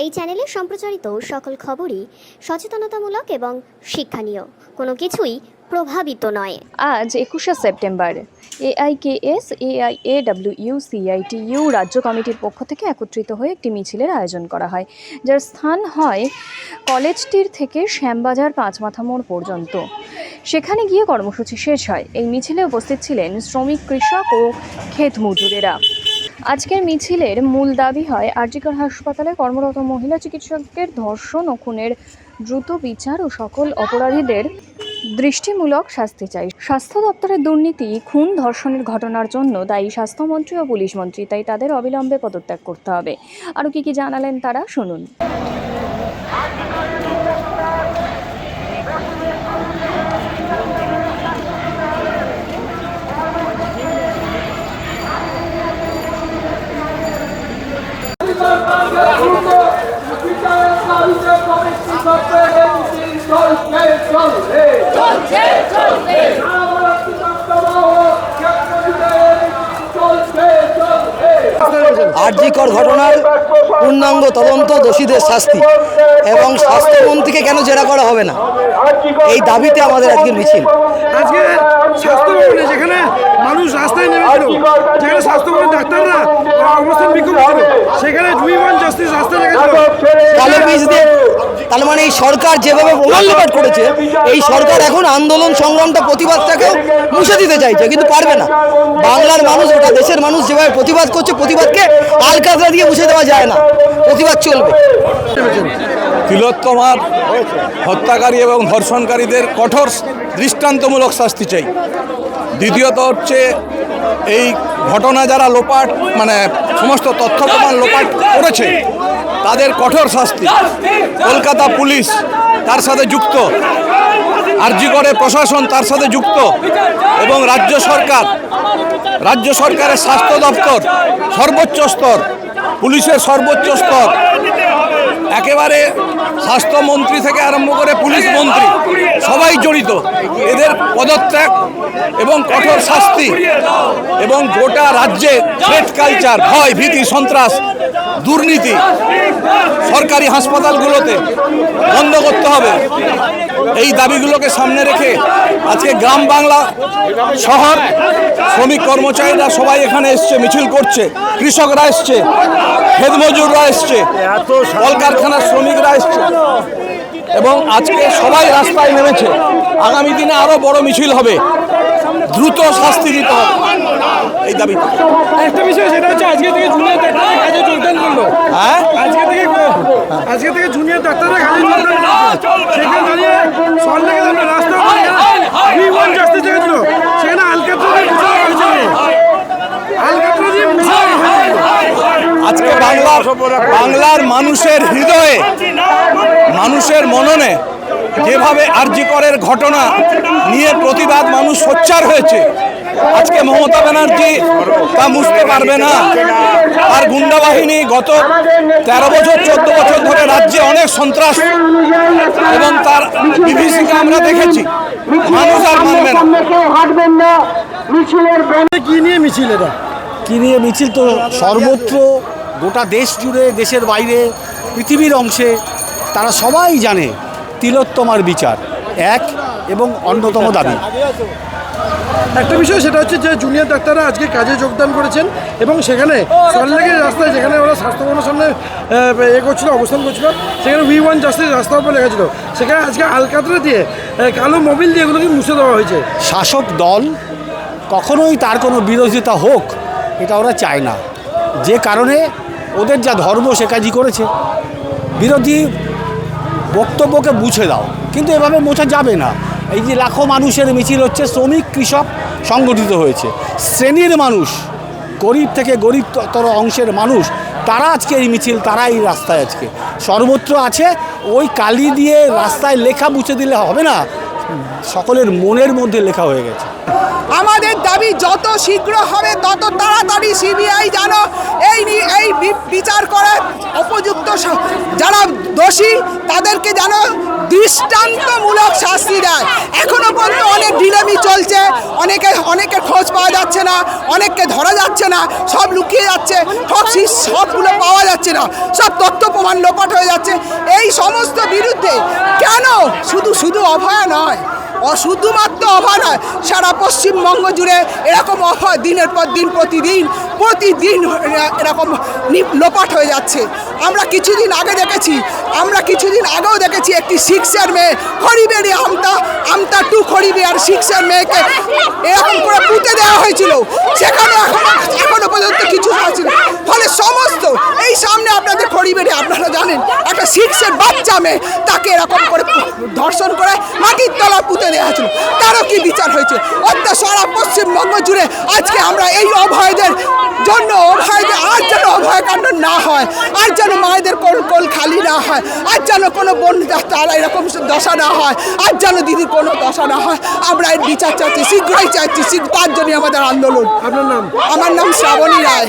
এই চ্যানেলে সম্প্রচারিত সকল খবরই সচেতনতামূলক এবং শিক্ষণীয়, কোনো কিছুই প্রভাবিত নয়। আজ 21শে সেপ্টেম্বর AIKS, AIAWU, CITU রাজ্য কমিটির পক্ষ থেকে একত্রিত হয়ে একটি মিছিলের আয়োজন করা হয়, যার স্থান হয় কলেজটির থেকে শ্যামবাজার পাঁচমাথা মোড় পর্যন্ত। সেখানে গিয়ে কর্মসূচি শেষ হয়। এই মিছিলে উপস্থিত ছিলেন শ্রমিক, কৃষক ও ক্ষেত মজুরেরা। আজকের মিছিলের মূল দাবি হয় আরজিকর হাসপাতালে কর্মরত মহিলা চিকিৎসকের ধর্ষণ ও খুনের দ্রুত বিচার ও সকল অপরাধীদের দৃষ্টিমূলক শাস্তি চাই। স্বাস্থ্য দপ্তরের দুর্নীতি, খুন, ধর্ষণের ঘটনার জন্য দায়ী স্বাস্থ্যমন্ত্রী ও পুলিশ মন্ত্রী, তাই তাদের অবিলম্বে পদত্যাগ করতে হবে। আরও কি জানালেন তারা, শুনুন। আরজিকর ঘটনার পূর্ণাঙ্গ তদন্ত, দোষীদের শাস্তি এবং স্বাস্থ্যমন্ত্রীকে কেন জেরা করা হবে না, এই দাবিতে আমাদের আজকে মিছিল। আজকে স্বাস্থ্য ভবনে যেখানে মানুষ রাস্তায় নেমেছিল, যেখানে স্বাস্থ্যভবনের ডাক্তাররা অবস্থান বিক্ষোভ ছিল, সেখানে উই ওয়ান্ট জাস্টিস রাস্তায় লেগেছিল কালো পিচ দিয়ে। তার মানে এই সরকার যেভাবে প্রমাণ লোপাট করেছে, এই সরকার এখন আন্দোলন, সংগ্রামটা, প্রতিবাদটাকেও মুছে দিতে চাইছে, কিন্তু পারবে না। বাংলার মানুষ, গোটা দেশের মানুষ যেভাবে প্রতিবাদ করছে, প্রতিবাদকে আলকাতরা দিয়ে মুছে দেওয়া যায় না, প্রতিবাদ চলবে। তিলোত্তমার হত্যাকারী এবং ধর্ষণকারীদের কঠোর দৃষ্টান্তমূলক শাস্তি চাই। দ্বিতীয়ত হচ্ছে এই ঘটনা যারা লোপাট, মানে সমস্ত তথ্য প্রমাণ লোপাট করেছে, তাদের কঠোর শাস্তি। কলকাতা পুলিশ তার সাথে যুক্ত, আরজিকরের প্রশাসন তার সাথে যুক্ত, এবং রাজ্য সরকারের স্বাস্থ্য দপ্তর সর্বোচ্চ স্তর, পুলিশের সর্বোচ্চ স্তর, একেবারে স্বাস্থ্যমন্ত্রী থেকে আরম্ভ করে পুলিশ মন্ত্রী সবাই জড়িত। এদের পদত্যাগ এবং কঠোর শাস্তি, এবং গোটা রাজ্যে থ্রেট কালচার, ভয়, ভীতি, সন্ত্রাস, দুর্নীতি সরকারি হাসপাতালগুলোতে বন্ধ করতে হবে। এই দাবিগুলোকে সামনে রেখে আজকে গ্রাম বাংলা, শহর, শ্রমিক কর্মচারীরা সবাই এখানে এসছে, মিছিল করছে। কৃষকরা এসছে, ক্ষেত মজুররা এসছে, কলকারখানার শ্রমিকরা এসছে, এবং আজকে সবাই রাস্তায় নেমেছে। আগামী দিনে আরো বড় মিছিল হবে, দ্রুত শাস্তি দিতে হবে এই দাবি। একটা বিষয় সেটা হচ্ছে আজকে থেকে জুনিয়র ডাক্তাররা কাজে যোগদান করলো। হ্যাঁ, আজকে থেকে জুনিয়র ডাক্তাররা কাজে যোগদান করলো। সেখানে দাঁড়িয়ে সল্লেগে আমরা রাস্তা উই ওয়ান্ট জাস্টিস লেগেছিল, সেখানে আলকাতরা দিয়ে মুছে দেওয়া হয়েছে। আলকাতরা দিয়ে মুছে দেওয়া হয়েছে। আজকে বাংলার মানুষের হৃদয়ে, মানুষের মননে যেভাবে আরজিকরের ঘটনা নিয়ে প্রতিবাদ মানুষ সোচ্চার হয়েছে, আজকে মমতা ব্যানার্জি তা মুছতে পারবে না। আর গুন্ডা বাহিনী গত 13 বছর 14 বছর ধরে রাজ্যে অনেক সন্ত্রাস, এবং তার বিভীষিকা আমরা দেখেছি। মানুষ আর মানবে না। কি নিয়ে মিছিল এটা? কী নিয়ে মিছিল? তো সর্বত্র, গোটা দেশ জুড়ে, দেশের বাইরে, পৃথিবীর অংশে তারা সবাই জানে তিলোত্তমার বিচার এক এবং অন্যতম দাবি। একটা বিষয় সেটা হচ্ছে যে জুনিয়র ডাক্তাররা আজকে কাজে যোগদান করেছেন, এবং সেখানে সল্লেগের রাস্তায়, যেখানে ওরা স্বাস্থ্য ভবনের সামনে করছিল, অবস্থান করছিল, সেখানে উই ওয়ান্ট জাস্টিস রাস্তার উপর লেখা ছিল। সেখানে আজকে আলকাতরা দিয়ে, কালো মোবিল দিয়ে এগুলোকে মুছে দেওয়া হয়েছে। শাসক দল কখনোই তার কোনো বিরোধিতা হোক, এটা ওরা চায় না। যে কারণে ওদের যা ধর্ম সে কাজই করেছে। বিরোধী বক্তব্যকে মুছে দাও, কিন্তু এভাবে মোছা যাবে না। এই যে লাখো মানুষের মিছিল হচ্ছে, শ্রমিক, কৃষক সংগঠিত হয়েছে, শ্রেণীর মানুষ, গরিব থেকে গরিবতর অংশের মানুষ, তারা আজকে এই মিছিল, তারা এই রাস্তায় আজকে সর্বত্র আছে। ওই কালি দিয়ে রাস্তায় লেখা মুছে দিলে হবে না। সকলের মনের মধ্যে লেখা হয়ে গেছে। আমাদের দাবি যত শীঘ্র হবে তত তাড়াতাড়ি সিবিআই যেন এই বিচার করে উপযুক্ত যারা দোষী তাদেরকে যেন দৃষ্টান্তমূলক শাস্তি দেয়। এখনো পর্যন্ত অনেক ঢিলেমি চলছে, অনেকের খোঁজ পাওয়া যাচ্ছে না, অনেককে ধরা যাচ্ছে না, সব লুকিয়ে যাচ্ছে, সবগুলো পাওয়া যাচ্ছে না, সব তথ্য প্রমাণ লোপাট হয়ে যাচ্ছে। এই সমস্ত বিরুদ্ধে কেন শুধু অভয় নয়, শুধুমাত্র অভয় নয়, সারা পশ্চিমবঙ্গ জুড়ে এরকম অভয় দিনের পর দিন প্রতিদিন এরকম লোপাট হয়ে যাচ্ছে। আমরা কিছুদিন আগেও দেখেছি একটি 6-এর মেয়ে খড়িবেড়ি আমতা 2 খড়িবেড়ির 6-এর মেয়েকে এরকম করে পুঁতে দেওয়া হয়েছিল, সেখানে এখনো পর্যন্ত কিছু হয়েছিল। ফলে সমস্ত এই সামনে আপনাদের খড়িবেড়ি আপনারা জানেন একটা 6-এর বাচ্চা মেয়ে তাকে এরকম করে ধর্ষণ করে মাটির তলা পুঁতে দেওয়া হয়েছিল, তারও কি বিচার হয়েছে? অর্থাৎ সারা পশ্চিমবঙ্গ জুড়ে আজকে আমরা এই অভয়দের জন্য আর যেন অভয়কাণ্ড না হয়, আর যেন মায়েদের কোল খালি না হয়, আর যেন কোনো বোন তারা এরকম দশা না হয়, আর যেন দিদির কোনো দশা না হয়, আমরা এর বিচার চাচ্ছি, শীঘ্রই চাচ্ছি। তার জন্যই আমাদের আন্দোলন। আপনার নাম? আমার নাম শ্রাবণী রায়।